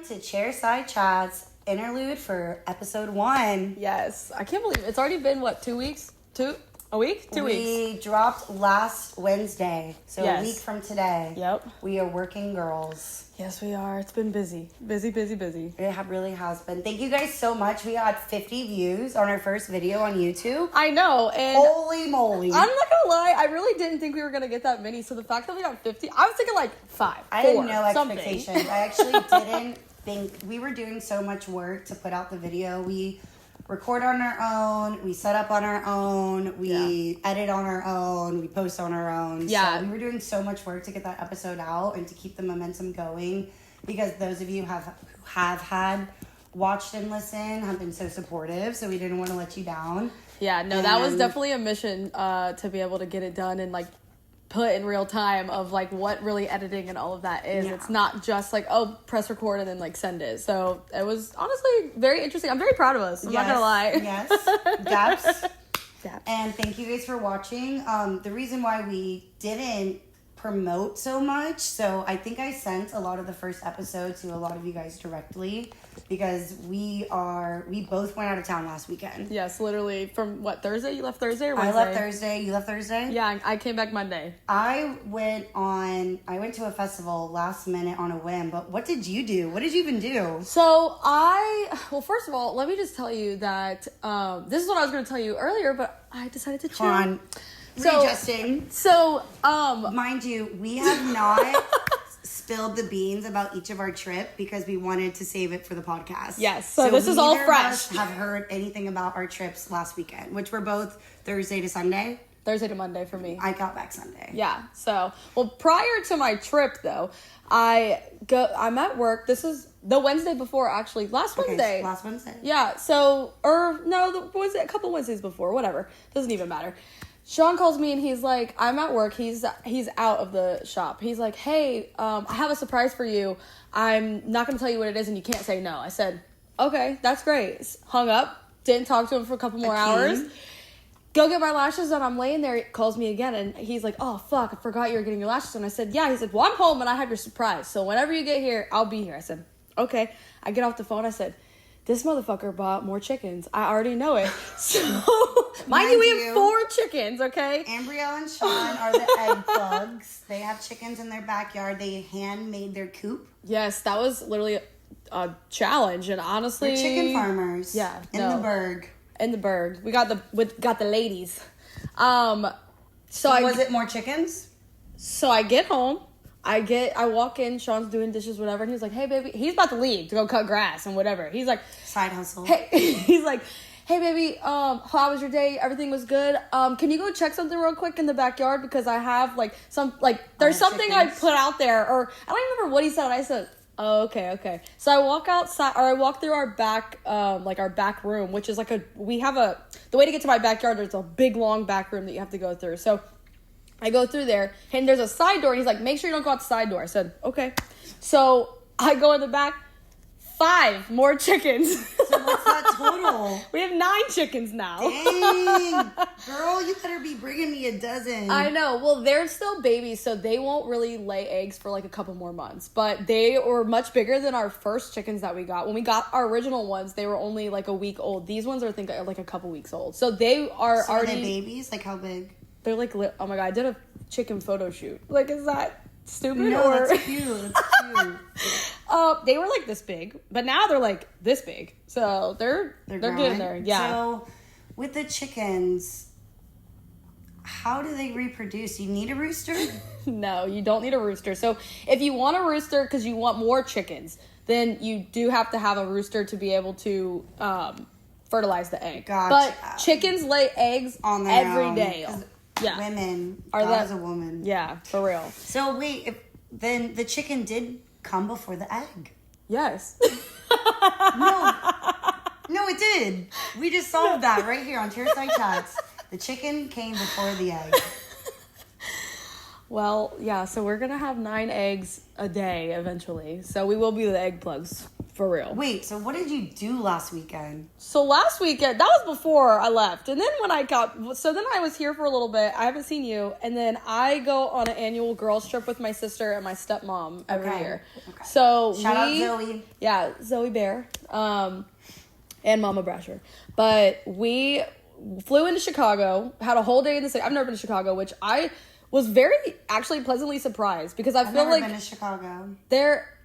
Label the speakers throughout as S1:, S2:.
S1: to Chairside Chats interlude for episode 1.
S2: Yes. I can't believe it's already been, what, 2 weeks? A week? 2 weeks.
S1: We dropped last Wednesday, so
S2: Yes.
S1: a week from today.
S2: Yep.
S1: We are working girls.
S2: Yes, we are. It's been busy. Busy.
S1: It really has been. Thank you guys so much. We got 50 views on our first video on YouTube.
S2: I know, and
S1: Holy moly.
S2: I'm not gonna lie, I really didn't think we were gonna get that many, so the fact that we got 50, I was thinking like 5,
S1: I
S2: 4,
S1: had no
S2: something.
S1: expectations. I actually didn't think we were doing so much work to put out the video. We record on our own, we set up on our own, we edit on our own, we post on our own.
S2: Yeah.
S1: So we were doing so much work to get that episode out and to keep the momentum going, because those of you who have had watched and listened have been so supportive, so we didn't want to let you down.
S2: Yeah, no, that was definitely a mission to be able to get it done and like put in real time of like what really editing and all of that is.
S1: Yeah.
S2: It's not just like, oh, press record and then like send it. So it was honestly very interesting. I'm very proud of us. I'm not gonna lie.
S1: Yes. Daps.
S2: Daps.
S1: And thank you guys for watching. The reason why we didn't promote so much, so I think I sent a lot of the first episode to a lot of you guys directly, because we both went out of town last weekend.
S2: Yes, literally from what, Thursday? You left Thursday or Wednesday?
S1: I left Thursday. You left Thursday?
S2: Yeah, I came back Monday.
S1: I went to a festival last minute on a whim, but what did you do? What did you even do?
S2: So well, first of all, let me just tell you that this is what I was going to tell you earlier, but I decided to chill.
S1: Come on. Readjusting.
S2: So,
S1: mind you, we have not spilled the beans about each of our trip because we wanted to save it for the podcast.
S2: Yes, so this is all
S1: neither of
S2: fresh.
S1: us have heard anything about our trips last weekend, which were both Thursday to Sunday.
S2: Thursday to Monday for me.
S1: I got back Sunday.
S2: Yeah. So, well, prior to my trip though, I'm at work. This is the Wednesday before, actually. Last Wednesday.
S1: Last Wednesday.
S2: Yeah. So, was it a couple Wednesdays before? Whatever. Doesn't even matter. Sean calls me and he's like, I'm at work. He's out of the shop. He's like, hey, I have a surprise for you. I'm not going to tell you what it is and you can't say no. I said, okay, that's great. Hung up. Didn't talk to him for a couple more hours. Go get my lashes done. I'm laying there. He calls me again and he's like, oh, fuck, I forgot you were getting your lashes done. I said, yeah. He said, well, I'm home and I have your surprise. So whenever you get here, I'll be here. I said, okay. I get off the phone. I said, this motherfucker bought more chickens. I already know it. So, mind you, we have 4 chickens, okay?
S1: Embryo and Sean are the egg plugs. They have chickens in their backyard. They handmade their coop.
S2: Yes, that was literally a challenge, and honestly,
S1: We're chicken farmers.
S2: Yeah,
S1: in the Berg.
S2: In the Berg, we got the ladies. So
S1: was it more chickens?
S2: So I get home. I walk in, Sean's doing dishes, whatever, and he's like, hey, baby. He's about to leave to go cut grass and whatever. He's like...
S1: Side hustle.
S2: Hey, he's like, hey, baby, how was your day? Everything was good. Can you go check something real quick in the backyard? Because I have, there's something chickens. I put out there, or I don't even remember what he said. I said, oh, okay. So I walk outside, or I walk through our back, our back room, which is the way to get to my backyard, there's a big, long back room that you have to go through. So... I go through there, and there's a side door, and he's like, make sure you don't go out the side door. I said, okay. So I go in the back, 5 more chickens.
S1: So what's that total?
S2: We have 9 chickens now.
S1: Dang. Girl, you better be bringing me a dozen.
S2: I know. Well, they're still babies, so they won't really lay eggs for like a couple more months. But they were much bigger than our first chickens that we got. When we got our original ones, they were only like a week old. These ones are, I think, like a couple weeks old. So they are already...
S1: Are they babies? Like how big?
S2: They're like, oh my God, I did a chicken photo shoot. Like, is that stupid?
S1: No, that's cute.
S2: They were like this big, but now they're like this big. So they're getting there. Yeah.
S1: So with the chickens, how do they reproduce? You need a rooster?
S2: No, you don't need a rooster. So if you want a rooster because you want more chickens, then you do have to have a rooster to be able to fertilize the egg.
S1: Gotcha.
S2: But chickens lay eggs
S1: on their
S2: every
S1: own.
S2: day. Yeah.
S1: Women
S2: Are
S1: that as a woman.
S2: Yeah, for real.
S1: So wait, then the chicken did come before the egg.
S2: Yes.
S1: No, it did. We just solved that right here on Chairside Chats. The chicken came before the egg.
S2: Well, yeah, so we're going to have 9 eggs a day eventually. So we will be the egg plugs For real.
S1: Wait, so what did you do last weekend?
S2: So last weekend, that was before I left. And then when I then I was here for a little bit. I haven't seen you. And then I go on an annual girls trip with my sister and my stepmom every year. Okay. So
S1: Shout out Zoe.
S2: Yeah, Zoe Bear. And Mama Brasher. But we flew into Chicago, had a whole day in the city. I've never been to Chicago, which I was actually pleasantly surprised because
S1: I've
S2: feel
S1: never
S2: like
S1: been to Chicago.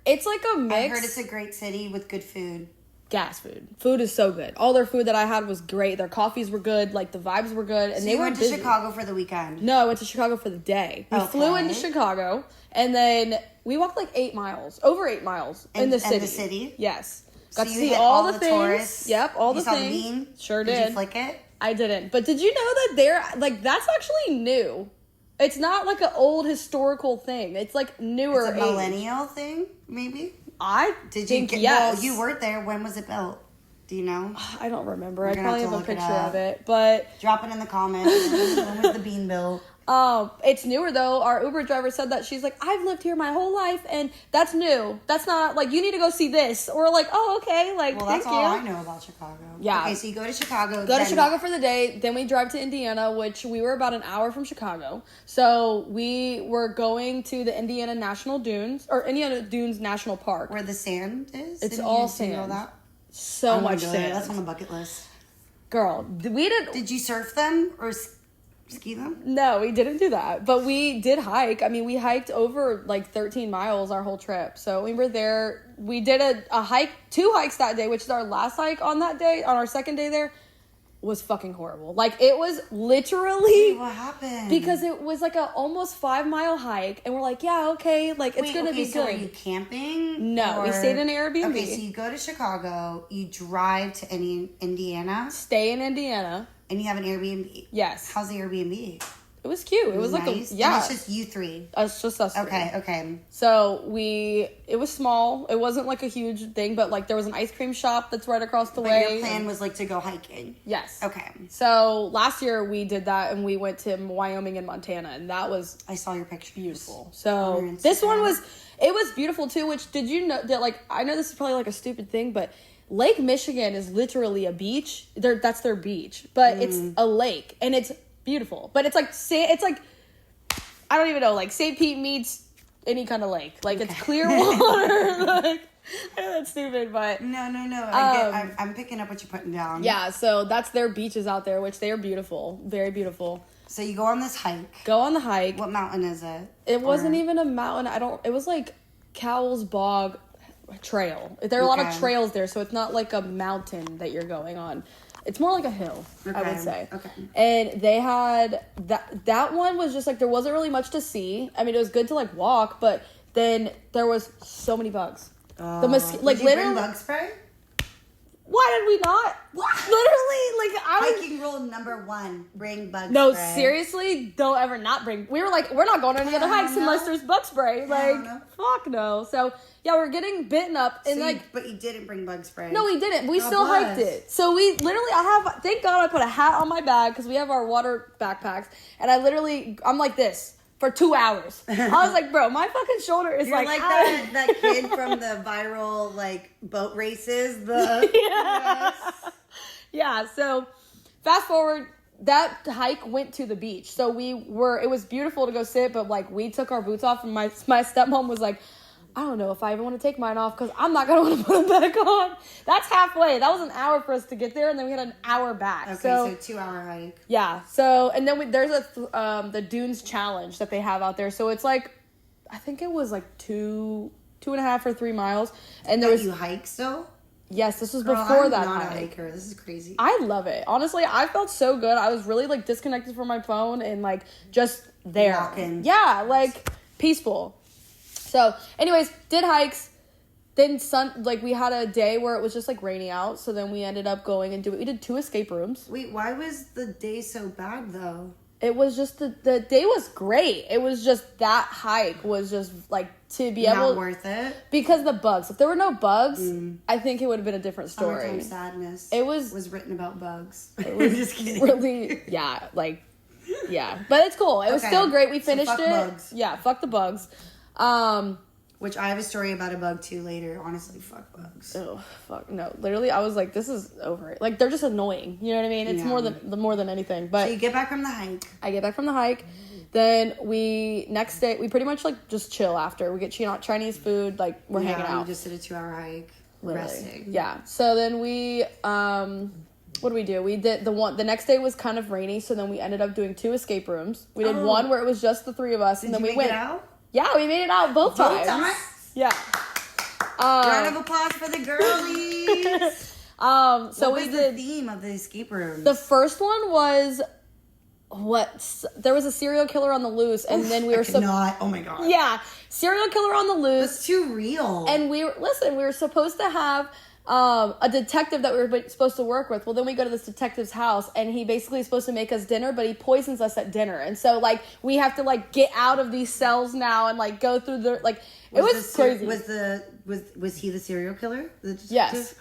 S2: It's like a mix.
S1: I heard it's a great city with good food.
S2: Gas food. Food is so good. All their food that I had was great. Their coffees were good. Like the vibes were good, and
S1: so
S2: they
S1: you
S2: were
S1: went to
S2: busy.
S1: Chicago for the weekend?
S2: No, I went to Chicago for the day. We flew into Chicago, and then we walked like 8 miles, over 8 miles in the city.
S1: In the city?
S2: Yes.
S1: So
S2: Got to see all the things.
S1: Tourists.
S2: Yep, all
S1: you
S2: the
S1: saw
S2: things.
S1: The bean?
S2: Sure did.
S1: Did you flick it?
S2: I didn't. But did you know that that's actually new? It's not like an old historical thing. It's like newer.
S1: It's a millennial thing, maybe?
S2: Yes.
S1: Well, you weren't there. When was it built? Do you know?
S2: I don't remember. I
S1: We're gonna
S2: probably
S1: have
S2: have
S1: to
S2: a
S1: look it
S2: picture
S1: up.
S2: of it. But
S1: drop it in the comments. When was the bean built?
S2: It's newer though. Our Uber driver said that she's like, I've lived here my whole life, and that's new. That's not like you need to go see this. Or like, oh okay, like
S1: well,
S2: thank
S1: that's all
S2: you.
S1: I know about Chicago.
S2: Yeah.
S1: Okay, so you go to Chicago.
S2: Go to Chicago for the day. Then we drive to Indiana, which we were about an hour from Chicago. So we were going to the Indiana National Dunes or Indiana Dunes National Park,
S1: where the sand is.
S2: It's all sand.
S1: Know that?
S2: So much sand.
S1: That's on the bucket list.
S2: Girl, we did.
S1: Did you surf them or ski them?
S2: No, we didn't do that. But we did hike. I mean, we hiked over like 13 miles our whole trip. So we were there. We did a hike, 2 hikes that day, which is our last hike on that day, on our second day there. Was fucking horrible. Like, it was literally...
S1: Wait, what happened?
S2: Because it was like a almost 5-mile hike, and we're like, yeah, okay, like, it's gonna be
S1: so
S2: good.
S1: Are you camping?
S2: No, we stayed in an Airbnb.
S1: Okay, so you go to Chicago, you drive to Indiana.
S2: Stay in Indiana.
S1: And you have an Airbnb.
S2: Yes.
S1: How's the Airbnb?
S2: It was cute. It was
S1: nice.
S2: like a... Yeah.
S1: And it's just you 3.
S2: It's just us 3.
S1: Okay.
S2: So it was small. It wasn't like a huge thing, but like there was an ice cream shop that's right across the way.
S1: But your plan was like to go hiking.
S2: Yes.
S1: Okay.
S2: So last year we did that and we went to Wyoming and Montana, and that was...
S1: I saw your pictures.
S2: Beautiful. So this one was beautiful too, which did you know that, like, I know this is probably like a stupid thing, but Lake Michigan is literally a beach. That's their beach, but it's a lake and it's beautiful. But it's like I don't even know, like St. Pete meets any kind of lake. Like it's clear water. Like, I know that's stupid, but
S1: no. I'm picking up what you're putting down.
S2: Yeah, so that's their beaches out there, which they are beautiful, very beautiful.
S1: So you go on this hike.
S2: Go on the hike.
S1: What mountain is it?
S2: It wasn't even a mountain. It was like Cowles Bog Trail. There are a lot of trails there, so it's not like a mountain that you're going on. It's more like a hill, I would say. Okay. And they had that one was just like there wasn't really much to see. I mean, it was good to like walk, but then there was so many bugs.
S1: Did you bring bug spray?
S2: Why did we not?
S1: What?
S2: Literally, like
S1: hiking rule number 1: bring bug spray.
S2: No, seriously, don't ever not bring. We were like, we're not going on any other hikes unless there's bug spray. Like, fuck no. So yeah, we're getting bitten up, and
S1: but you didn't bring bug spray.
S2: No, we didn't. We still hiked it. So we literally, thank God I put a hat on my bag because we have our water backpacks, and I'm like this for 2 hours. I was like, bro, my fucking shoulder is
S1: You're like that kid from the viral like boat races.
S2: Yeah. So fast forward, that hike went to the beach. So it was beautiful to go sit, but like we took our boots off, and my stepmom was like, I don't know if I even want to take mine off because I'm not going to want to put them back on. That's halfway. That was an hour for us to get there, and then we had an hour back.
S1: Okay, so 2-hour hike.
S2: Yeah. So, and then there's the Dunes Challenge that they have out there. So it's like, I think it was like 2.5 or 3 miles. And there was...
S1: You hike still?
S2: Yes, this was before that
S1: I'm not
S2: hike.
S1: a hiker. This is crazy.
S2: I love it. Honestly, I felt so good. I was really like disconnected from my phone and like just there.
S1: Walking.
S2: Yeah, like peaceful. So, anyways, did hikes. Then we had a day where it was just like rainy out. So then we ended up going and we did 2 escape rooms.
S1: Wait, why was the day so bad though?
S2: It was just the day was great. It was just that hike was just like to be able.
S1: Not worth it
S2: because the bugs. If there were no bugs, I think it would have been a different story.
S1: Summertime Sadness.
S2: It was
S1: written about bugs.
S2: It was
S1: just kidding.
S2: Really, yeah, but it's cool. It was still great. We finished it.
S1: Bugs.
S2: Yeah, fuck the bugs.
S1: Which I have a story about a bug too later. Honestly, fuck bugs.
S2: Oh fuck no! Literally, I was like, "This is over it." Like they're just annoying. You know what I mean? It's more than anything. But
S1: so you get back from the hike.
S2: I get back from the hike. Then next day we pretty much like just chill after. We get Chinese food. Like we're hanging out.
S1: We just did a 2-hour hike.
S2: Literally.
S1: Resting.
S2: Yeah. So then we what do? We did the next day was kind of rainy, so then we ended up doing 2 escape rooms. We did one where it was just the 3 of us, and then we went
S1: out?
S2: Yeah, we made it out both times. Yeah.
S1: Round of applause for the girlies.
S2: So
S1: what was the theme of the escape rooms?
S2: The first one was there was a serial killer on the loose, and then we were
S1: oh my god.
S2: Yeah, serial killer on the loose.
S1: That's too real.
S2: And we were supposed to have a detective that we were supposed to work with. Well, then we go to this detective's house, and he basically is supposed to make us dinner, but he poisons us at dinner. And so, like, we have to, like, get out of these cells now and, like, go through the, like, it was crazy.
S1: Was he the serial killer? The detective?
S2: Yes.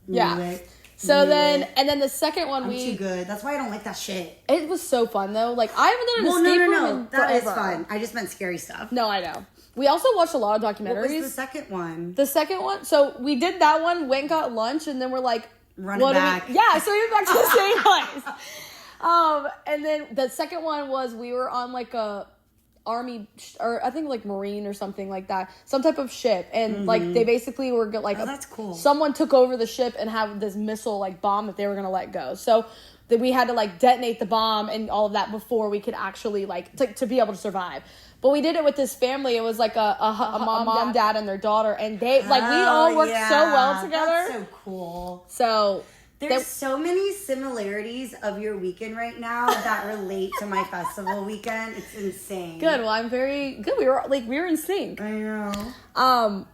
S2: Yeah. So then, and then the second one
S1: I'm too good. That's why I don't like that shit.
S2: It was so fun, though. Like, I haven't done an escape room in
S1: that is
S2: forever.
S1: fun. I just meant scary stuff.
S2: No, I know. We also watched a lot of documentaries.
S1: What was the second one?
S2: The second one? So we did that one, went and got lunch, and then we're like...
S1: Running back.
S2: So we went back to the same place. And then the second one was we were on like a army, or I think like Marine or something like that. Some type of ship. And like they basically were like...
S1: Oh, that's cool.
S2: Someone took over the ship and had this missile like bomb that they were going to let go. So... that we had to like detonate the bomb and all of that before we could actually like to be able to survive. But we did it with this family. It was like a mom, dad, and their daughter, and they like we all worked so well together.
S1: That's so cool.
S2: So
S1: there's so many similarities of your weekend right now that relate to my festival weekend. It's insane.
S2: Good. Well, I'm very good. We were in sync.
S1: I know.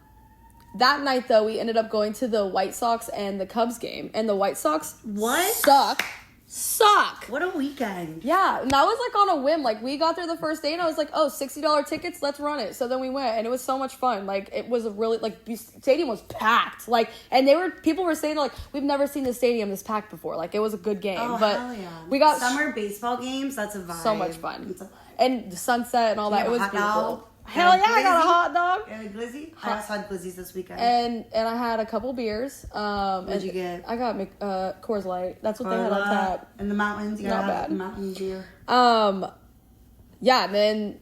S2: That night though, we ended up going to the White Sox and the Cubs game, and the White Sox suck.
S1: What a weekend.
S2: Yeah, and that was like on a whim. Like we got there the first day and I was like, oh, $60 tickets, let's run it. So then we went and it was so much fun. Like it was a really like the stadium was packed. Like and people were saying like we've never seen the stadium this packed before. Like it was a good game.
S1: Oh,
S2: but
S1: hell yeah.
S2: We got
S1: summer baseball games, that's a vibe.
S2: So much fun.
S1: It's a vibe.
S2: And the sunset and all that. It was beautiful.
S1: Dog?
S2: Hell yeah, I got a hot dog.
S1: And a glizzy? I also had glizzies this weekend.
S2: And I had a couple beers.
S1: What'd you get?
S2: I got Coors Light. That's what they had on tap.
S1: In the mountains. You
S2: Not bad.
S1: Mountain beer.
S2: Yeah, and then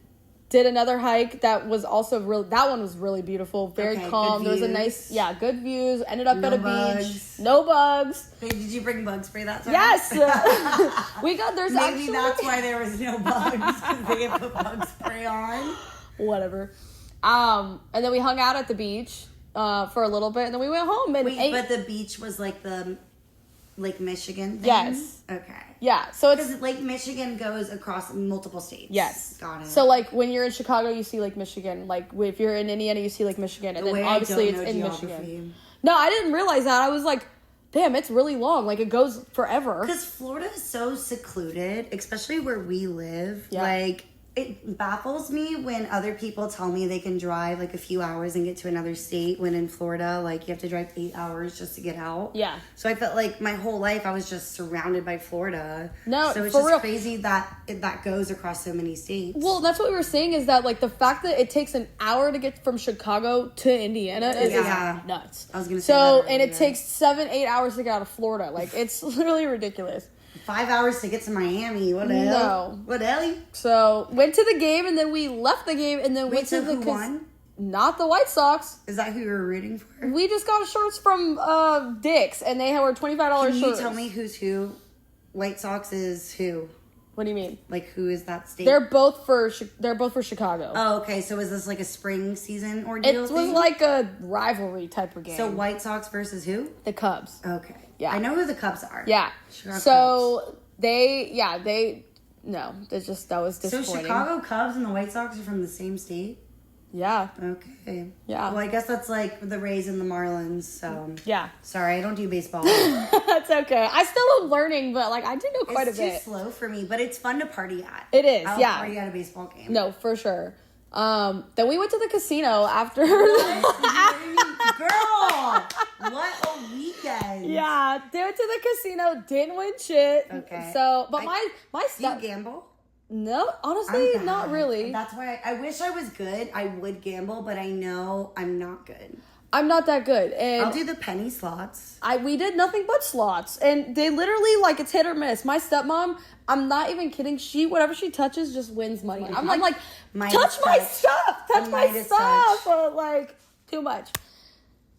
S2: did another hike that was also that one was really beautiful. Very calm. There was a nice, good views. Ended up at a beach. No bugs.
S1: Hey, did you bring bug spray that time?
S2: Yes.
S1: Maybe that's why there was no bugs, because they put bug spray on.
S2: Whatever. And then we hung out at the beach for a little bit, and then we went home and ate.
S1: But the beach was like the Lake Michigan thing?
S2: Yes.
S1: Okay.
S2: Yeah, so it's...
S1: Because Lake Michigan goes across multiple states.
S2: Yes.
S1: Got it.
S2: So, like, when you're in Chicago, you see Lake Michigan. Like, if you're in Indiana, you see Lake Michigan. And then, obviously, it's in Michigan. No, I didn't realize that. I was like, damn, it's really long. Like, it goes forever.
S1: Because Florida is so secluded, especially where we live.
S2: Yeah.
S1: Like... It baffles me when other people tell me they can drive like a few hours and get to another state, when in Florida, like you have to drive 8 hours just to get out.
S2: Yeah.
S1: So I felt like my whole life I was just surrounded by Florida.
S2: No,
S1: so it's
S2: for
S1: just
S2: real.
S1: crazy that that goes across so many states.
S2: Well, that's what we were saying, is that like the fact that it takes an hour to get from Chicago to Indiana is nuts.
S1: I was gonna say
S2: so, and it takes 7-8 hours to get out of Florida. Like it's literally ridiculous.
S1: 5 hours to get to Miami. What the hell?
S2: No.
S1: What the hell?
S2: So went to the game, and then we left the game, and then went to
S1: who won?
S2: Not the White Sox.
S1: Is that who you were rooting for?
S2: We just got shirts from Dick's, and they were $25 shirts.
S1: Can you tell me who's who? White Sox is who?
S2: What do you mean?
S1: Like, who is that state?
S2: They're both for Chicago.
S1: Oh, okay. So is this like a spring season ordeal?
S2: It was like a rivalry type of game.
S1: So White Sox versus who?
S2: The Cubs.
S1: Okay.
S2: Yeah.
S1: I know who the Cubs are.
S2: Yeah.
S1: Chicago
S2: so
S1: Cubs.
S2: That was disappointing.
S1: So Chicago Cubs and the White Sox are from the same state?
S2: Yeah.
S1: Okay.
S2: Yeah.
S1: Well, I guess that's like the Rays and the Marlins, so.
S2: Yeah.
S1: Sorry, I don't do baseball.
S2: That's okay. I still am learning, but like I do know quite a bit.
S1: It's too slow for me, but it's fun to party at.
S2: It is,
S1: I'll party at a baseball game.
S2: No, for sure. Then we went to the casino after.
S1: Girl, what a weekend!
S2: Yeah, they went to the casino, didn't win shit.
S1: Okay.
S2: So, but my
S1: do
S2: stuff.
S1: you gamble?
S2: No, honestly,
S1: I'm
S2: not
S1: bad.
S2: really.
S1: That's why I wish I was good. I would gamble, but I know I'm not good.
S2: I'm not that good, and
S1: I'll do the penny slots.
S2: we did nothing but slots, and they literally like it's hit or miss. My stepmom, I'm not even kidding. Whatever she touches just wins money. I'm like touch my stuff, touch my stuff, like too much.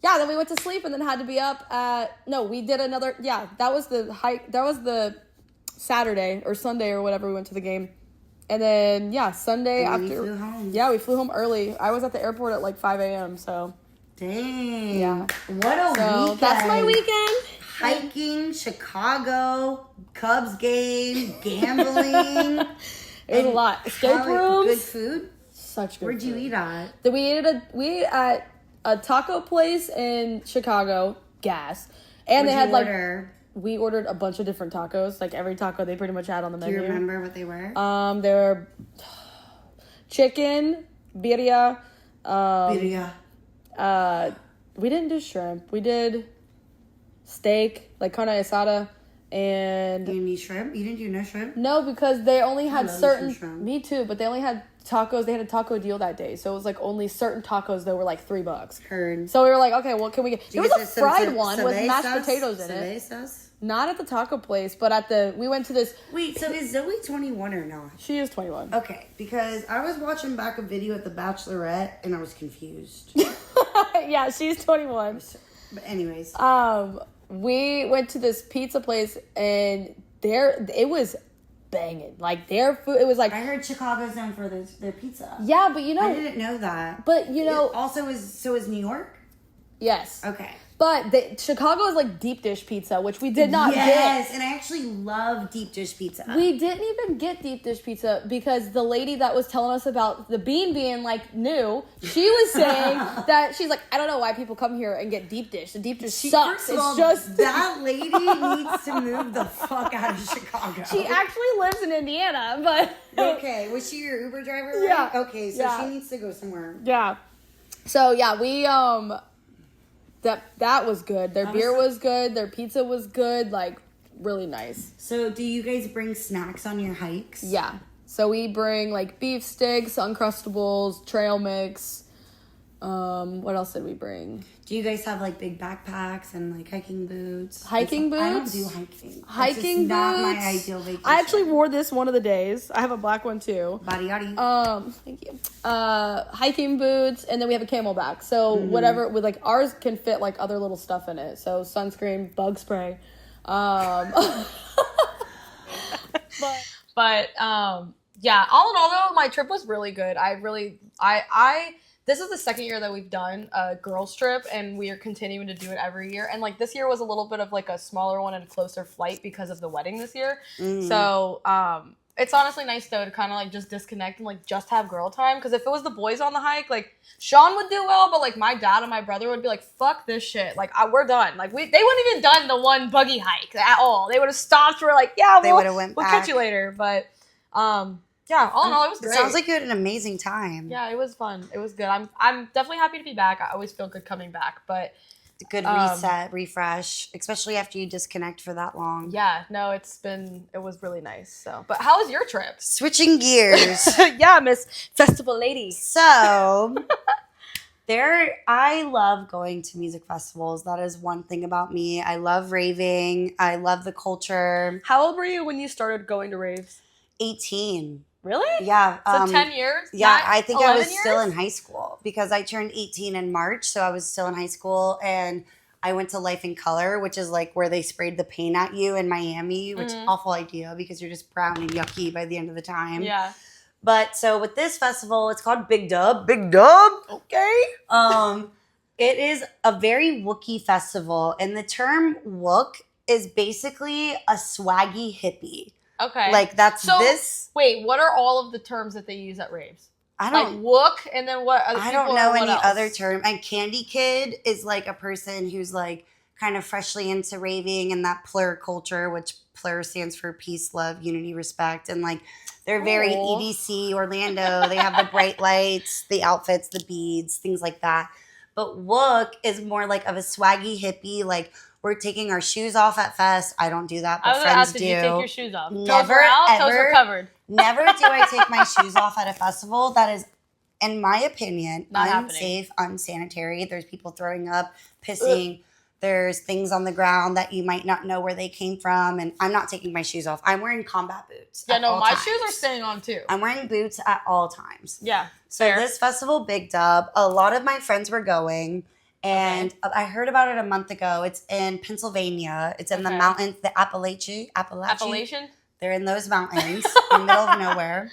S2: Yeah, then we went to sleep and then had to be up at we did another. Yeah, that was the hike. That was the Saturday or Sunday or whatever we went to the game, and then Sunday
S1: and
S2: after.
S1: we flew home.
S2: Yeah, we flew home early. I was at the airport at like 5 a.m. So.
S1: Dang.
S2: Yeah.
S1: What a weekend.
S2: That's my weekend.
S1: Hiking, Chicago, Cubs game, gambling.
S2: It was a lot. Escape rooms.
S1: Good food.
S2: Such good
S1: Where'd
S2: food.
S1: you eat at?
S2: We ate at a taco place in Chicago, gas. And
S1: What'd
S2: they had
S1: you order?
S2: we ordered a bunch of different tacos. Like every taco they pretty much had on the
S1: Do
S2: menu.
S1: you remember what they were?
S2: They were chicken, birria.
S1: Birria.
S2: We didn't do shrimp. We did steak, like carne asada, and
S1: You need shrimp? You didn't do no shrimp?
S2: no, because they only had
S1: love
S2: certain.
S1: some shrimp.
S2: Me too, but they only had tacos. They had a taco deal that day, so it was like only certain tacos that were like $3.
S1: Heard.
S2: So we were like, okay, what can we get? There was a
S1: some
S2: fried one with
S1: Savé
S2: mashed
S1: sauce?
S2: potatoes in
S1: Savé
S2: it.
S1: sauce?
S2: Not at the taco place, but we went to this.
S1: Wait, so is Zoe 21 or not?
S2: She is 21.
S1: Okay, because I was watching back a video at The Bachelorette and I was confused.
S2: Yeah, she's 21.
S1: But anyways.
S2: We went to this pizza place and it was banging. Like their food, it was like
S1: I heard Chicago's known for their pizza.
S2: yeah, but
S1: I didn't know that.
S2: But you know,
S1: also is New York?
S2: yes.
S1: Okay.
S2: But Chicago is like deep dish pizza, which we did not get.
S1: Yes, and I actually love deep dish pizza.
S2: We didn't even get deep dish pizza because the lady that was telling us about the bean being like new, she was saying that she's like, I don't know why people come here and get deep dish. The deep dish sucks.
S1: First of all,
S2: It's just
S1: that lady needs to move the fuck out of Chicago.
S2: She actually lives in Indiana, but
S1: okay, was she your Uber driver? Right?
S2: Yeah.
S1: Okay, so she needs to go somewhere.
S2: yeah. So yeah, we that was good. Their beer was good. Their pizza was good. Like really nice.
S1: So do you guys bring snacks on your hikes?
S2: Yeah. So we bring like beef sticks, Uncrustables, trail mix. What else did we bring?
S1: Do you guys have like big backpacks and like hiking boots?
S2: Hiking boots?
S1: I don't do hiking.
S2: Hiking
S1: That's just
S2: boots.
S1: not my ideal vacation.
S2: I actually wore this one of the days. I have a black one too.
S1: Body yaddy.
S2: Thank you. Hiking boots, and then we have a camelback. So whatever with like ours can fit like other little stuff in it. So sunscreen, bug spray. But yeah, all in all though, my trip was really good. I this is the second year that we've done a girls trip, and we are continuing to do it every year. And like this year was a little bit of like a smaller one and a closer flight because of the wedding this year. So it's honestly nice though to kind of like just disconnect and like just have girl time. Because if it was the boys on the hike, like Sean would do well, but like my dad and my brother would be like, "Fuck this shit! Like we're done." Like they wouldn't even done the one buggy hike at all. They would have stopped. We're like, "Yeah,
S1: They would've went
S2: we'll
S1: back.
S2: catch you later." But yeah, all in all, it was great.
S1: It sounds like you had an amazing time.
S2: Yeah, it was fun. It was good. I'm definitely happy to be back. I always feel good coming back, but
S1: Good reset, refresh, especially after you disconnect for that long.
S2: yeah, no, it was really nice. So, but how was your trip?
S1: Switching gears.
S2: Yeah, Miss Festival Lady.
S1: So, I love going to music festivals. That is one thing about me. I love raving. I love the culture.
S2: How old were you when you started going to raves?
S1: 18.
S2: Really?
S1: Yeah.
S2: So 10 years?
S1: Yeah, I think I was
S2: 11
S1: still
S2: years?
S1: in high school because I turned 18 in March. So I was still in high school and I went to Life in Color, which is like where they sprayed the paint at you in Miami, which awful idea because you're just brown and yucky by the end of the time.
S2: Yeah.
S1: But so with this festival, it's called Big Dub. Big Dub. Okay. It is a very Wookiee festival, and the term Wook is basically a swaggy hippie.
S2: Okay.
S1: Like that's
S2: So,
S1: this.
S2: wait, what are all of the terms that they use at raves?
S1: I
S2: Like
S1: don't.
S2: Wook, and then what other
S1: I
S2: people
S1: don't know
S2: or what
S1: any
S2: else?
S1: other term. And Candy Kid is like a person who's like kind of freshly into raving and that plur culture, which plur stands for peace, love, unity, respect, and like they're very
S2: Aw.
S1: EDC Orlando. They have the bright lights, the outfits, the beads, things like that. But Wook is more like of a swaggy hippie, like We're taking our shoes off at Fest. I don't do that,
S3: I
S1: but
S3: was gonna
S1: friends
S3: ask,
S1: do.
S3: did you take your shoes off? Toes
S1: Never,
S3: were out,
S1: ever,
S3: toes were covered.
S1: Never do I take my shoes off at a festival. That is, in my opinion,
S3: Not
S1: unsafe, unsanitary. There's people throwing up, pissing. Ugh. There's things on the ground that you might not know where they came from. And I'm not taking my shoes off. I'm wearing combat boots.
S3: Yeah, no, my
S1: times.
S3: shoes are staying on too.
S1: I'm wearing boots at all times.
S3: Yeah.
S1: So
S3: fair.
S1: this festival, Big Dub, a lot of my friends were going. And I heard about it a month ago. It's in Pennsylvania. It's in the mountains, the Appalachian. They're in those mountains in the middle of nowhere.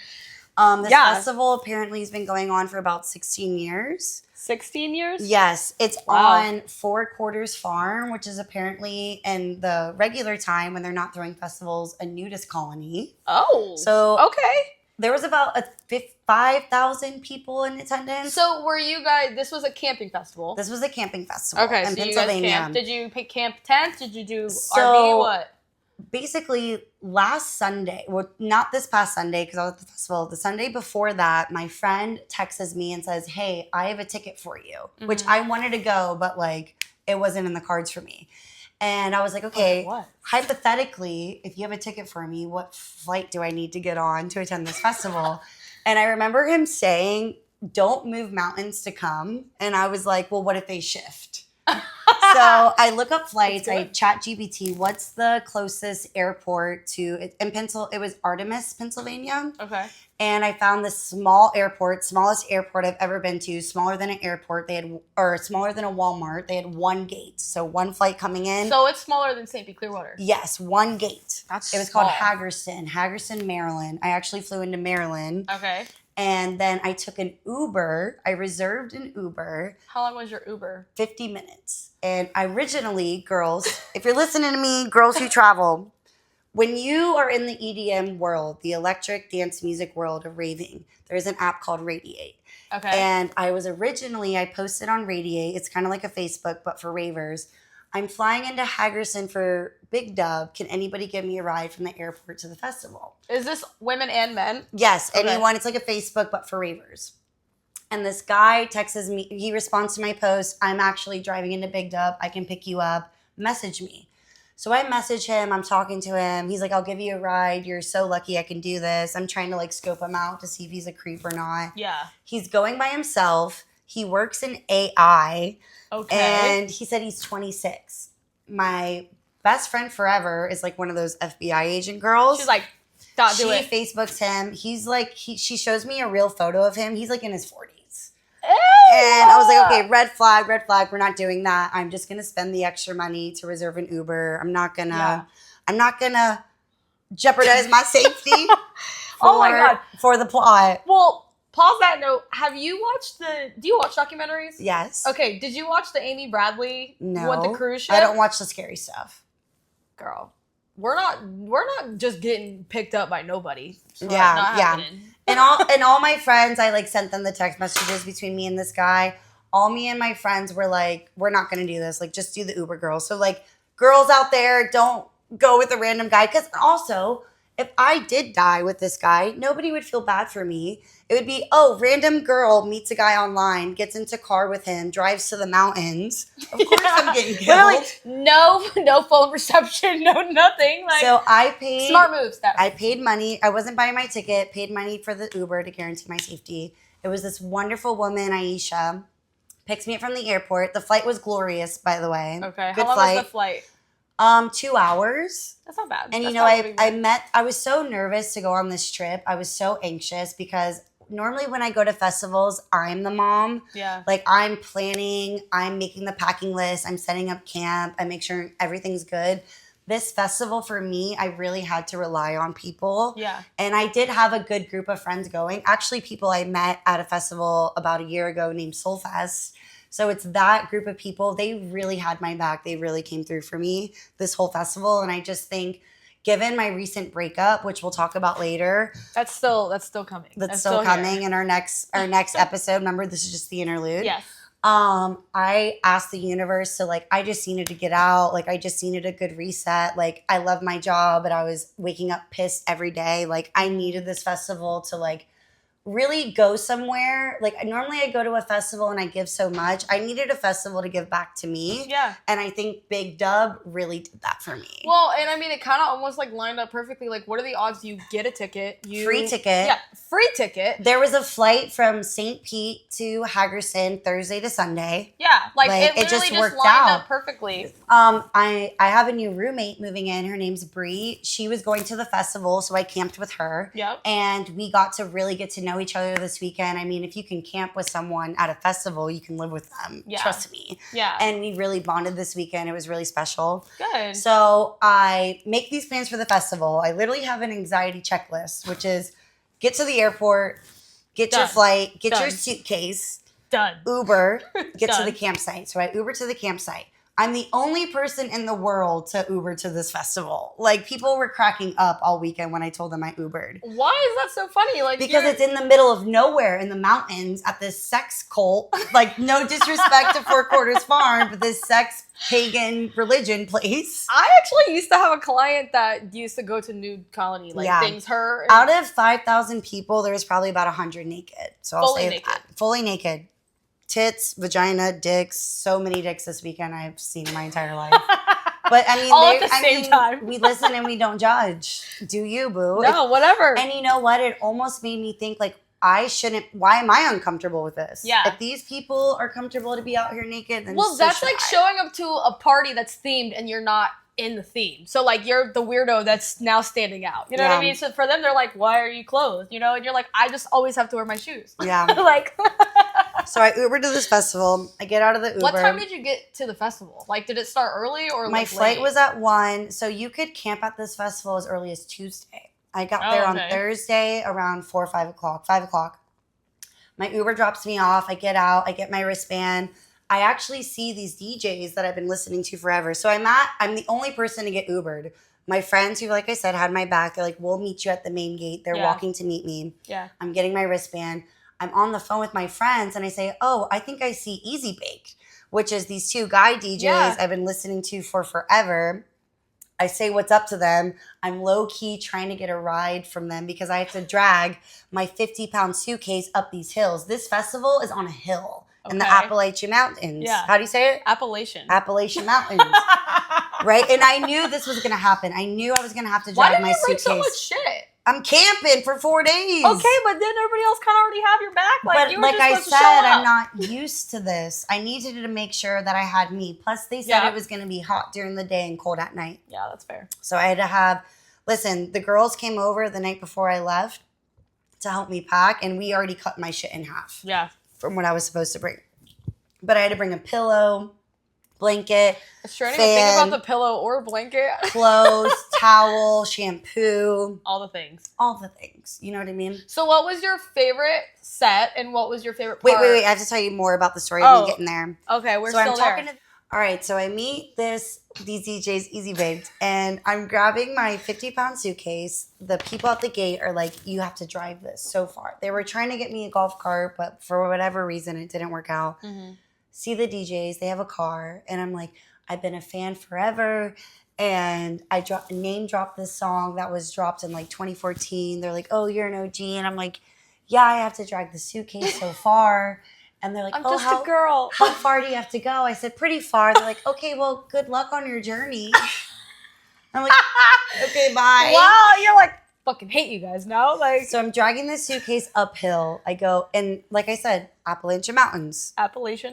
S1: This festival apparently has been going on for about 16 years.
S3: 16 years?
S1: Yes. It's on Four Quarters Farm, which is apparently in the regular time when they're not throwing festivals, a nudist colony.
S3: Oh.
S1: So
S3: okay.
S1: There was about 5,000 people in attendance.
S3: So were you guys, this was a camping festival?
S1: This was a camping festival
S3: in
S1: Pennsylvania.
S3: You guys camped. Did you pick camp tent? Did you do RV? What?
S1: Basically, last Sunday, well, not this past Sunday because I was at the festival. The Sunday before that, my friend texts me and says, hey, I have a ticket for you, which I wanted to go, but like it wasn't in the cards for me. And I was like, okay, hypothetically, if you have a ticket for me, what flight do I need to get on to attend this festival? And I remember him saying, don't move mountains to come. And I was like, well, what if they shift? So I look up flights. I chat GPT. What's the closest airport to in It was Artemis, Pennsylvania.
S3: Okay.
S1: And I found this small airport, smallest airport I've ever been to, smaller than an airport. Or smaller than a Walmart. They had one gate, so one flight coming in.
S3: So it's smaller than St. Pete Clearwater.
S1: Yes, one gate.
S3: It
S1: was called Hagerstown, Maryland. I actually flew into Maryland.
S3: Okay.
S1: And then I took an Uber. I reserved an Uber.
S3: How long was your Uber?
S1: 50 minutes. And originally, girls, if you're listening to me, girls who travel, when you are in the EDM world, the electric dance music world of raving, there's an app called Radiate.
S3: Okay.
S1: And I posted on Radiate. It's kind of like a Facebook, but for ravers. I'm flying into Hagerstown for Big Dub. Can anybody give me a ride from the airport to the festival?
S3: Is this women and men?
S1: Yes, anyone. It's like a Facebook, but for ravers. And this guy texts me. He responds to my post. I'm actually driving into Big Dub. I can pick you up. Message me. So I message him. I'm talking to him. He's like, I'll give you a ride. You're so lucky I can do this. I'm trying to like scope him out to see if he's a creep or not.
S3: Yeah.
S1: He's going by himself. He works in AI.
S3: Okay.
S1: And he said he's 26. My best friend forever is like one of those FBI agent girls.
S3: She's like, don't do it.
S1: She Facebooks him. He's like, she shows me a real photo of him. He's like in his 40s.
S3: Ew.
S1: And I was like, okay, red flag. We're not doing that. I'm just going to spend the extra money to reserve an Uber. I'm not going to jeopardize my safety.
S3: Oh my God.
S1: For the plot.
S3: Well, pause that note. Do you watch documentaries?
S1: Yes.
S3: Okay, did you watch the Amy Bradley
S1: No.
S3: with the cruise ship?
S1: I don't watch the scary stuff.
S3: Girl, we're not just getting picked up by nobody. So
S1: Yeah. And all my friends, I like sent them the text messages between me and this guy. All me and my friends were like, we're not going to do this. Like, just do the Uber girls. So like, girls out there, don't go with a random guy. Because also, if I did die with this guy, nobody would feel bad for me. It would be, random girl meets a guy online, gets into car with him, drives to the mountains. Of course I'm getting killed.
S3: Literally, no phone reception, no nothing. Like,
S1: so I paid...
S3: Smart moves.
S1: I paid money. I wasn't buying my ticket. Paid money for the Uber to guarantee my safety. It was this wonderful woman, Aisha, picks me up from the airport. The flight was glorious, by the way.
S3: Okay.
S1: Good
S3: How long was the flight?
S1: 2 hours.
S3: That's not bad.
S1: And I was so nervous to go on this trip. I was so anxious because normally when I go to festivals, I'm the mom.
S3: Yeah.
S1: Like I'm planning, I'm making the packing list, I'm setting up camp, I make sure everything's good. This festival for me, I really had to rely on people.
S3: Yeah.
S1: And I did have a good group of friends going. Actually, people I met at a festival about a year ago named Soulfest. So it's that group of people. They really had my back. They really came through for me this whole festival. And I just think, given my recent breakup, which we'll talk about later.
S3: That's still coming.
S1: That's still coming in our next episode. Remember, this is just the interlude.
S3: Yes.
S1: I asked the universe to I just needed to get out. Like I just needed a good reset. Like I love my job, but I was waking up pissed every day. Like I needed this festival to really go somewhere. Like normally I go to a festival and I give so much. I needed a festival to give back to me.
S3: Yeah.
S1: And I think Big Dub really did that for me.
S3: Well, and I mean, it kind of almost like lined up perfectly. Like, what are the odds you get a ticket?
S1: Free ticket.
S3: Yeah, free ticket.
S1: There was a flight from St. Pete to Hagerson Thursday to Sunday.
S3: Yeah, like it literally just
S1: worked
S3: lined
S1: out
S3: up perfectly.
S1: I have a new roommate moving in. Her name's Bree. She was going to the festival, so I camped with her.
S3: Yep.
S1: And we got to really get to know each other this weekend. I mean, if you can camp with someone at a festival, you can live with them.
S3: Yeah.
S1: Trust me.
S3: Yeah.
S1: And we really bonded this weekend. It was really special.
S3: Good.
S1: So I make these plans for the festival. I literally have an anxiety checklist, which is get to the airport, get your flight, get your suitcase.
S3: Done.
S1: Uber, get to
S3: Done.
S1: the campsite. So I Uber to the campsite. I'm the only person in the world to Uber to this festival. Like, people were cracking up all weekend when I told them I Ubered.
S3: Why is that so funny? Like,
S1: Because it's in the middle of nowhere in the mountains at this sex cult. Like, no disrespect to Four Quarters Farm, but this sex pagan religion place.
S3: I actually used to have a client that used to go to nude colony, like things her. And
S1: out of 5,000 people, there was probably about 100 naked. So I'll
S3: Fully
S1: say
S3: naked.
S1: that. Fully naked. Tits, vagina, dicks. So many dicks this weekend I've seen in my entire life. But I mean,
S3: all at the same time.
S1: We listen and we don't judge. Do you, boo?
S3: No, whatever.
S1: And you know what? It almost made me think, like, why am I uncomfortable with this?
S3: Yeah.
S1: If these people are comfortable to be out here naked, then
S3: Well,
S1: so
S3: that's
S1: should
S3: like
S1: I.
S3: showing up to a party that's themed and you're not in the theme. So, like, you're the weirdo that's now standing out. You know what I
S1: Yeah.
S3: mean? So for them, they're like, why are you clothed? You know? And you're like, I just always have to wear my shoes.
S1: Yeah.
S3: Like,
S1: So I Ubered to this festival. I get out of the Uber.
S3: what time did you get to the festival? Like, did it start early or
S1: My
S3: like
S1: flight
S3: late?
S1: was at 1, so you could camp at this festival as early as Tuesday. I got there on
S3: okay.
S1: Thursday around 4 or 5 o'clock. 5 o'clock. My Uber drops me off. I get out. I get my wristband. I actually see these DJs that I've been listening to forever. So I'm the only person to get Ubered. My friends who, like I said, had my back. They're like, we'll meet you at the main gate. They're walking to meet me.
S3: Yeah.
S1: I'm getting my wristband. I'm on the phone with my friends and I say, oh, I think I see Easy Bake, which is these two guy DJs I've been listening to for forever. I say what's up to them. I'm low-key trying to get a ride from them because I have to drag my 50-pound suitcase up these hills. This festival is on a hill in the Appalachian Mountains.
S3: Yeah.
S1: How do you say it?
S3: Appalachian.
S1: Appalachian Mountains. Right? And I knew this was going to happen. I knew I was going to have to
S3: Why
S1: drag
S3: did
S1: my
S3: you bring
S1: suitcase.
S3: so much shit?
S1: I'm camping for 4 days.
S3: Okay, but then everybody else kind of already have your back. Like,
S1: But
S3: you were
S1: like
S3: just
S1: I
S3: supposed
S1: said,
S3: to show up.
S1: I'm not used to this. I needed to make sure that I had me. Plus, they said it was going to be hot during the day and cold at night.
S3: Yeah, that's fair.
S1: So I had to have, listen, the girls came over the night before I left to help me pack, and we already cut my shit in half
S3: Yeah.
S1: from what I was supposed to bring. But I had to bring a pillow, blanket,
S3: It's true. I didn't even
S1: fan,
S3: think about the pillow or blanket.
S1: clothes, towel, shampoo,
S3: All the things.
S1: all the things. You know what I mean?
S3: So what was your favorite set and what was your favorite part?
S1: Wait. I have to tell you more about the story of me getting there.
S3: Okay, we're
S1: So
S3: still
S1: I'm
S3: there.
S1: talking to. All right, so I meet these DJs, Easy Baked, and I'm grabbing my 50-pound suitcase. The people at the gate are like, you have to drive this so far. They were trying to get me a golf cart, but for whatever reason, it didn't work out.
S3: Mm-hmm.
S1: See the DJs, they have a car, and I'm like, I've been a fan forever, and I name dropped this song that was dropped in like 2014. They're like, oh, you're an OG, and I'm like, yeah, I have to drag the suitcase so far. And they're like,
S3: I'm just a girl.
S1: How far do you have to go? I said, pretty far. They're like, okay, well, good luck on your journey. I'm like, okay, bye.
S3: Wow, you're like, fucking hate you guys now. Like,
S1: So I'm dragging this suitcase uphill. I go, and like I said, Appalachian Mountains.
S3: Appalachian.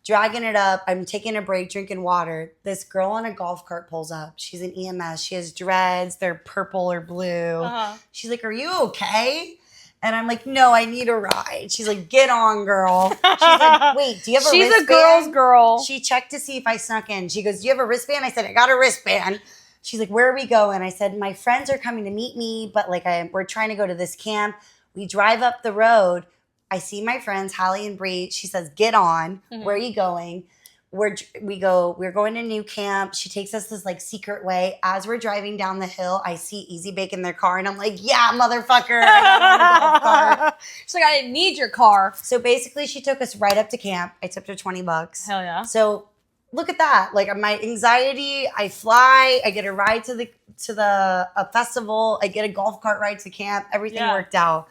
S1: Dragging it up. I'm taking a break, drinking water. This girl on a golf cart pulls up. She's an EMS. She has dreads. They're purple or blue.
S3: Uh-huh.
S1: She's like, are you okay? And I'm like, no, I need a ride. She's like, get on, girl. She's like, wait, do you have a wristband?
S3: She's a girl's girl.
S1: She checked to see if I snuck in. She goes, do you have a wristband? I said, I got a wristband. She's like, where are we going? I said, my friends are coming to meet me, but like we're trying to go to this camp. We drive up the road. I see my friends, Hallie and Bree. She says, get on.
S3: Mm-hmm.
S1: Where are you going? We're going to new camp. She takes us this like secret way. As we're driving down the hill, I see Easy Bake in their car, and I'm like, yeah, motherfucker. I got on a golf cart.
S3: She's like, I didn't need your car.
S1: So basically, she took us right up to camp. I tipped her $20.
S3: Hell yeah.
S1: So look at that. Like my anxiety, I fly. I get a ride to a festival. I get a golf cart ride to camp. Everything worked out.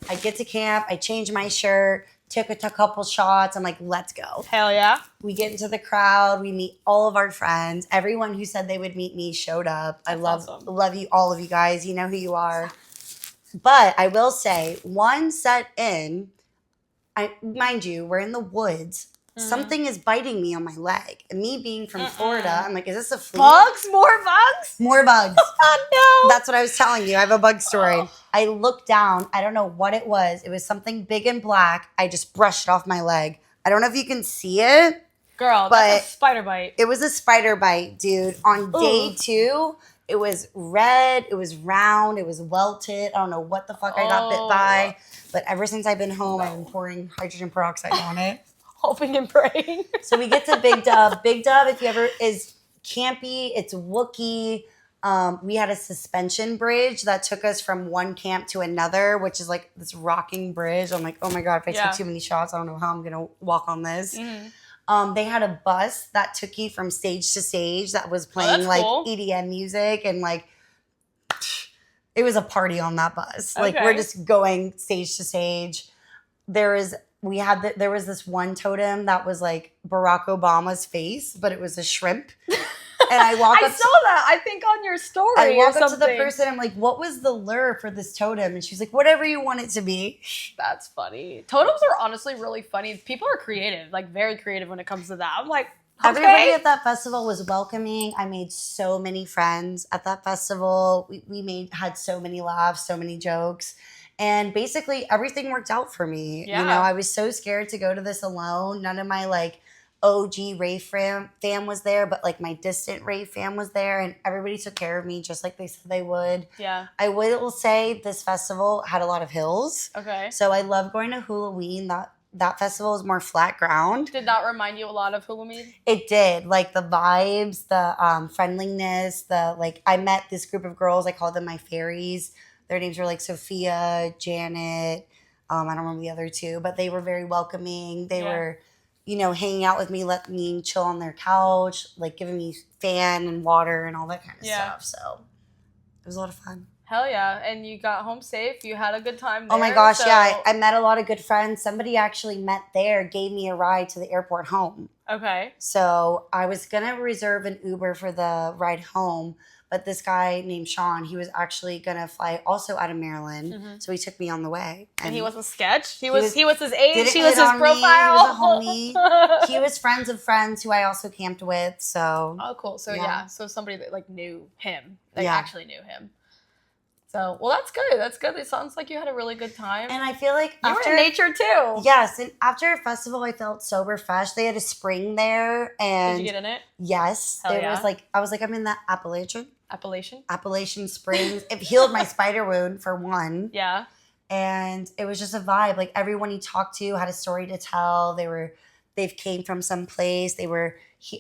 S1: I get to camp, I change my shirt, took a couple shots. I'm like, let's go.
S3: Hell yeah.
S1: We get into the crowd. We meet all of our friends. Everyone who said they would meet me showed up. I love you, all of you guys. You know who you are. But I will say, one set in, mind you, we're in the woods. Something is biting me on my leg. And me being from Florida, I'm like, is this a flea?
S3: Bugs? More bugs?
S1: More bugs.
S3: Oh, no.
S1: That's what I was telling you. I have a bug story. I looked down. I don't know what it was. It was something big and black. I just brushed it off my leg. I don't know if you can see it.
S3: Girl, that's a spider bite.
S1: It was a spider bite, dude. On day 2, it was red. It was round. It was welted. I don't know what the fuck I got bit by. But ever since I've been home, I've been pouring hydrogen peroxide on it.
S3: Hoping and praying.
S1: So we get to Big Dub. Big Dub, if you ever, is campy. It's Wookiee. We had a suspension bridge that took us from one camp to another, which is like this rocking bridge. I'm like, oh my God, if I take too many shots, I don't know how I'm going to walk on this. They had a bus that took you from stage to stage that was playing like cool EDM music, and like it was a party on that bus. Like we're just going stage to stage. There was this one totem that was like Barack Obama's face, but it was a shrimp. And I saw
S3: that, I think, on your story.
S1: I walk up to the person, I'm like, what was the lure for this totem? And she's like, whatever you want it to be.
S3: That's funny. Totems are honestly really funny. People are creative, like very creative when it comes to that. I'm like, okay.
S1: Everybody at that festival was welcoming. I made so many friends at that festival. We had so many laughs, so many jokes. And basically everything worked out for me.
S3: Yeah.
S1: You know, I was so scared to go to this alone. None of my like OG rave fam was there, but like my distant rave fam was there, and everybody took care of me just like they said they would.
S3: Yeah.
S1: I will say this festival had a lot of hills.
S3: Okay.
S1: So I love going to Halloween. That festival is more flat ground.
S3: Did that remind you a lot of Halloween?
S1: It did. Like the vibes, the friendliness, I met this group of girls. I called them my fairies. Their names were like Sophia, Janet. I don't remember the other two, but they were very welcoming. They were, you know, hanging out with me, letting me chill on their couch, like giving me fan and water and all that kind of stuff. So it was a lot of fun.
S3: Hell yeah. And you got home safe. You had a good time there.
S1: Oh my gosh, yeah. I met a lot of good friends. Somebody actually met there, gave me a ride to the airport home.
S3: Okay.
S1: So I was going to reserve an Uber for the ride home, but this guy named Sean, he was actually going to fly also out of Maryland. Mm-hmm. So he took me on the way.
S3: And he wasn't sketch? He was his age? He was his profile?
S1: He was a homie. He was friends of friends who I also camped with. So.
S3: Oh, cool. So yeah. So somebody that like knew him. They actually knew him. So, well, that's good. That's good. It sounds like you had a really good time.
S1: And I feel like
S3: you were in nature too.
S1: Yes. And after a festival, I felt sober fresh. They had a spring there. And
S3: did you get in it?
S1: Yes.
S3: Hell
S1: it was like, I was like, I'm in the Appalachian Springs. It healed my spider wound for one.
S3: Yeah.
S1: And it was just a vibe. Like everyone you talked to had a story to tell. They've came from some place.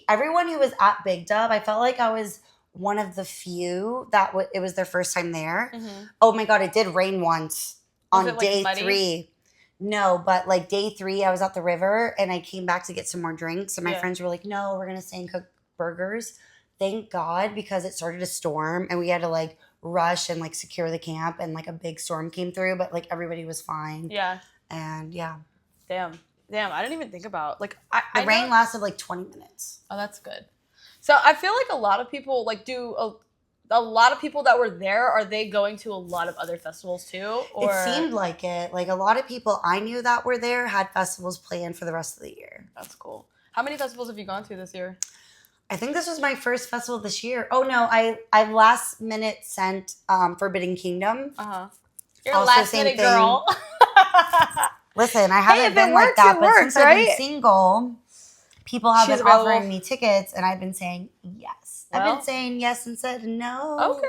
S1: Everyone who was at Big Dub, I felt like I was one of the few that it was their first time there. Mm-hmm. Oh my God, it did rain once on day 3. No, but like day 3, I was at the river and I came back to get some more drinks. And my friends were like, no, we're going to stay and cook burgers. Thank God, because it started to storm and we had to like rush and like secure the camp, and like a big storm came through, but like everybody was fine.
S3: Yeah.
S1: And yeah.
S3: Damn. I didn't even think about like
S1: the rain lasted like 20 minutes.
S3: Oh, that's good. So I feel like a lot of people like a lot of people that were there, are they going to a lot of other festivals too? Or?
S1: It seemed like it. Like a lot of people I knew that were there had festivals planned for the rest of the year.
S3: That's cool. How many festivals have you gone to this year?
S1: I think this was my first festival this year. Oh no, I last minute sent Forbidden Kingdom.
S3: You're a last minute girl.
S1: Listen, I haven't been like that, but since I've been single, people have been offering me tickets, and I've been saying yes. I've been saying yes and said no.
S3: Okay.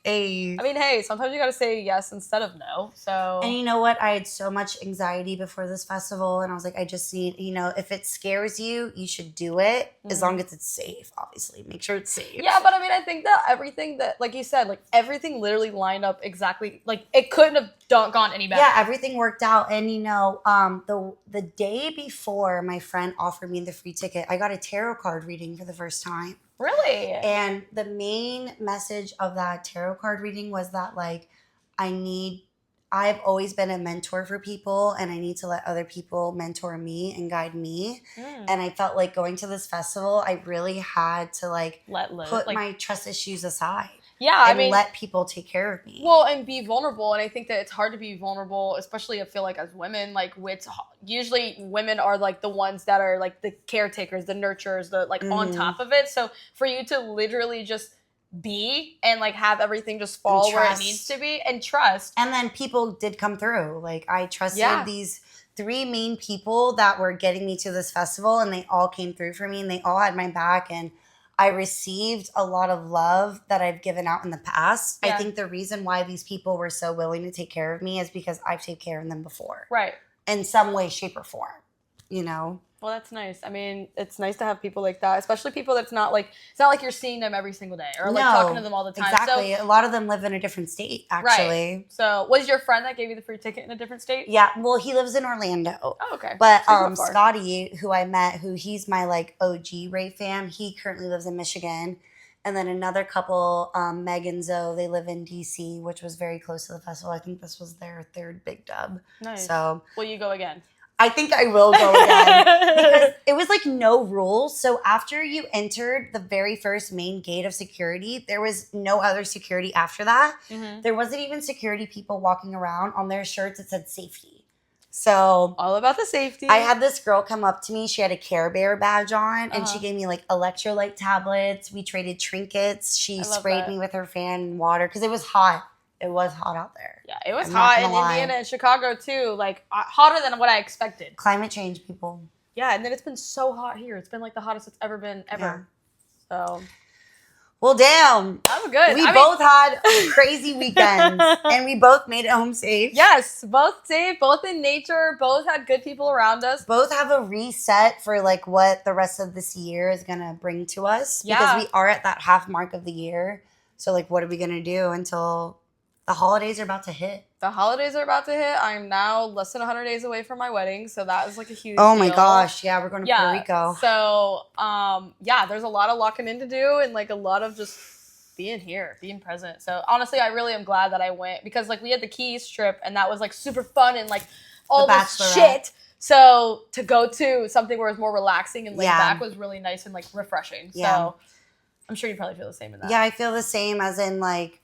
S1: Hey.
S3: I mean, hey, sometimes you got to say yes instead of no. So.
S1: And you know what? I had so much anxiety before this festival, and I was like, I just need, if it scares you, you should do it as long as it's safe. Obviously, make sure it's safe.
S3: Yeah, but I mean, I think that everything that, like you said, like everything literally lined up exactly. Like it couldn't have gone any better.
S1: Yeah, everything worked out, and the day before my friend offered me the free ticket, I got a tarot card reading for the first time.
S3: Really?
S1: And the main message of that tarot card reading was that, like, I need I've always been a mentor for people, and I need to let other people mentor me and guide me. And I felt like going to this festival, I really had to like put my trust issues aside.
S3: Yeah,
S1: and let people take care of me.
S3: Well, and be vulnerable. And I think that it's hard to be vulnerable, especially I feel like as women, like usually women are like the ones that are like the caretakers, the nurturers, the like on top of it. So for you to literally just be and like have everything just fall where it needs to be and trust.
S1: And then people did come through. Like I trusted these 3 main people that were getting me to this festival, and they all came through for me, and they all had my back, and I received a lot of love that I've given out in the past. I think the reason why these people were so willing to take care of me is because I've taken care of them before.
S3: Right.
S1: In some way, shape, or form, you know?
S3: Well, that's nice. I mean, it's nice to have people like that, especially people that's not like, it's not like you're seeing them every single day or like talking to them all the time.
S1: Exactly. So, a lot of them live in a different state, actually.
S3: Right. So was your friend that gave you the free ticket in a different state?
S1: Yeah. Well, he lives in Orlando.
S3: Oh, okay.
S1: But Scotty, who I met, he's my like OG Ray fan, he currently lives in Michigan. And then another couple, Meg and Zoe, they live in DC, which was very close to the festival. I think this was their 3rd big dub.
S3: Nice.
S1: So
S3: will you go again?
S1: I think I will go again because it was like no rules. So after you entered the very first main gate of security, there was no other security after that. Mm-hmm. There wasn't even security people walking around. On their shirts, it said safety. So
S3: all about the safety.
S1: I had this girl come up to me. She had a Care Bear badge on, and she gave me like electrolyte tablets. We traded trinkets. She sprayed me with her fan and water because it was hot. It was hot out there.
S3: Yeah, it was hot in Indiana and Chicago too. Like hotter than what I expected.
S1: Climate change, people.
S3: Yeah, and then it's been so hot here. It's been like the hottest it's ever been ever. Yeah. So.
S1: Well, damn.
S3: That was good.
S1: We both had crazy weekends, and we both made it home safe.
S3: Yes, both safe, both in nature, both had good people around us.
S1: Both have a reset for like what the rest of this year is going to bring to us. Yeah. Because we are at that half mark of the year. So like, what are we going to do until the holidays are about to hit?
S3: The holidays are about to hit. I'm now less than 100 days away from my wedding, so that is like a huge
S1: deal. My gosh, yeah, we're going to Puerto Rico.
S3: So, there's a lot of locking in to do and like a lot of just being here, being present. So honestly, I really am glad that I went because like we had the Keys trip and that was like super fun and like all this shit. So to go to something where it's more relaxing and laid back was really nice and like refreshing. Yeah. So I'm sure you probably feel the same in that.
S1: Yeah, I feel the same as in like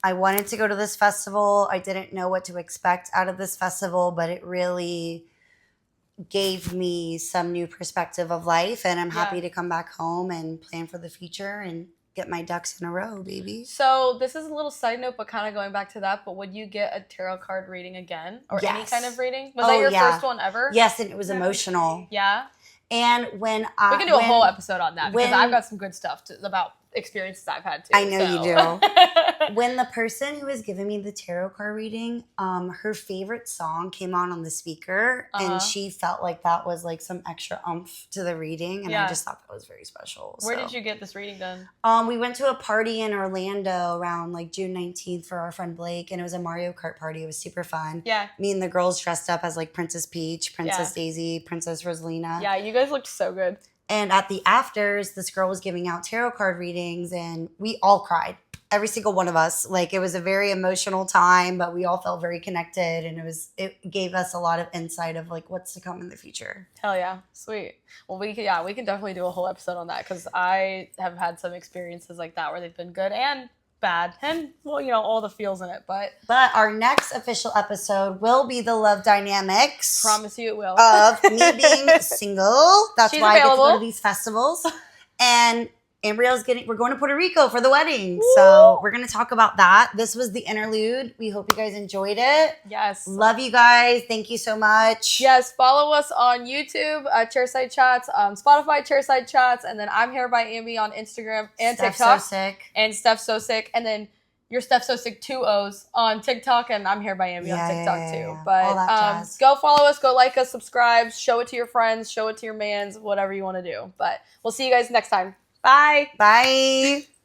S1: I wanted to go to this festival. I didn't know what to expect out of this festival, but it really gave me some new perspective of life. And I'm happy to come back home and plan for the future and get my ducks in a row, baby.
S3: So this is a little side note, but kind of going back to that, but would you get a tarot card reading again? Or any kind of reading? Was that your first one ever?
S1: Yes, and it was emotional.
S3: Yeah?
S1: And when
S3: we can do a whole episode on that because I've got some good stuff about experiences I've had too.
S1: I know you do. When the person who was giving me the tarot card reading, her favorite song came on the speaker, and she felt like that was like some extra oomph to the reading, and I just thought that was very special.
S3: Where did you get this reading done?
S1: We went to a party in Orlando around like June 19th for our friend Blake, and it was a Mario Kart party. It was super fun. Yeah. Me and the girls dressed up as like Princess Peach, Princess Daisy, Princess Rosalina.
S3: Yeah, you guys looked so good.
S1: And at the afters, this girl was giving out tarot card readings, and we all cried. Every single one of us. Like, it was a very emotional time, but we all felt very connected, and it gave us a lot of insight of like what's to come in the future.
S3: Hell yeah. Sweet. Well, we can definitely do a whole episode on that because I have had some experiences like that where they've been good and bad and all the feels in it, but
S1: our next official episode will be the love dynamics.
S3: Promise you it will.
S1: Of me being single. That's why I get to go to these festivals. And we're going to Puerto Rico for the wedding. Woo! So we're going to talk about that. This was the interlude. We hope you guys enjoyed it.
S3: Yes.
S1: Love you guys. Thank you so much.
S3: Yes. Follow us on YouTube, Chairside Chats, Spotify, Chairside Chats. And then I'm here by Ambi on Instagram and TikTok.
S1: So sick.
S3: And Steph So Sick. And then you're Steph So Sick 2 O's on TikTok. And I'm here by Ambi on TikTok too. But go follow us, go like us, subscribe, show it to your friends, show it to your mans, whatever you want to do. But we'll see you guys next time. Bye.
S1: Bye.